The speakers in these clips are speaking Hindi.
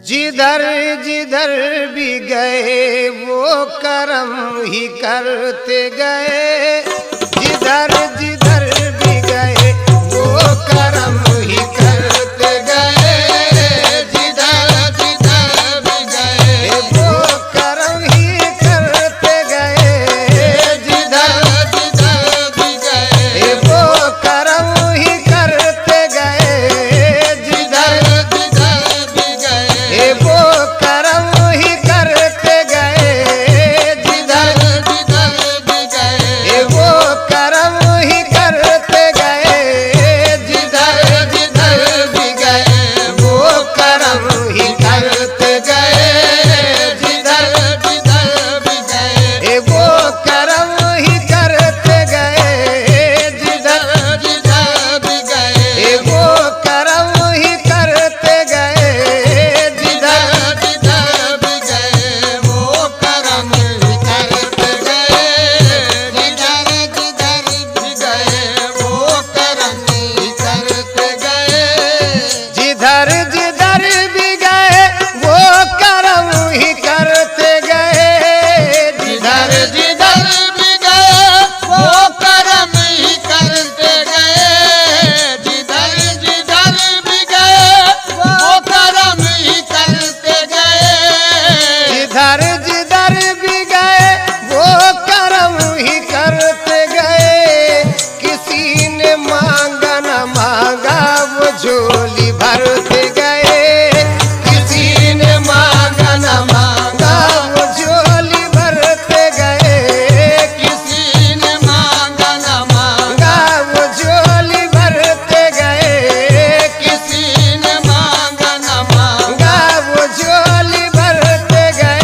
जिधर जिधर भी गए वो करम ही करते गए। जिधर जिधर भी गए वो करम ही करते गए। जिधर जिधर भी गए वो करम ही करते गए। जिधर जिधर भी गए वो करम ही करते गए। जिधर जिधर भी गए वो करम ही करते गए। जिधर जिधर भी गए वो करम ही करते गए। जिधर जिधर भी गए वो करम ही करते गए। जिधर जिधर भी गए वो करम ही करते गए। जिधर जिधर भी गए वो करम ही करते गए। जिधर जिधर भी गए वो करम ही करते गए। जिधर जिधर भी गए वो करम ही करते गए। जिधर जिधर भी गए वो करम ही करते गए। जिधर जिधर भी गए वो करम ही करते गए। जिधर जिधर भी गए वो करम ही करते गए। जिधर जिधर भी गए वो करम ही करते गए। किसी ने मांगा न मांगा वो झोली भरते गए। किसी ने मांगा न मांगा वो झोली भरते गए। किसी ने मांगा न मांगा वो झोली भरते गए। किसी ने मांगा न मांगा वो झोली भरते गए।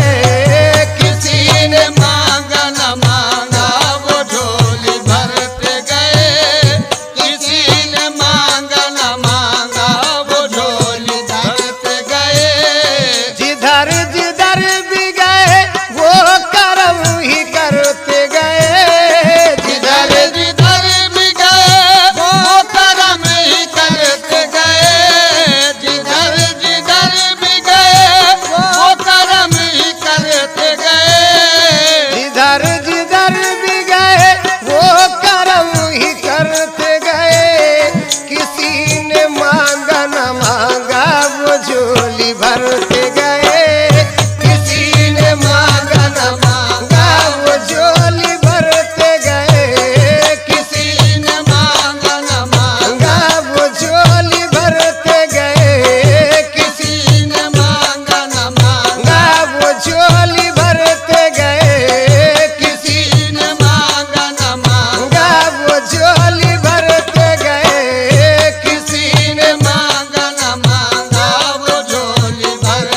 किसी ने मांगा न मांगा वो झोली भरते गए। किसी ने मांगा न मांगा वो झोली भरते गए। जिधर जिधर भी गए वो करम ही करते गए। जिधर जिधर भी गए वो करम ही करते गए। जिधर जिधर भी गए वो करम ही करते गए। जिधर जिधर भी गए वो करम ही करते गए। किसी ने मांगा न मांगा वो झोली भरते गए। किसी ने मांगा न मांगा वो झोली भरते गए। किसी ने मांगा न मांगा वो झोली भरते गए। किसी ने मांगा न मांगा वो झोली भरते गए। किसी ने मांगा न मांगा वो झोली भरते गए। किसी ने मांगा न मांगा वो झोली भरते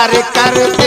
प्यार करते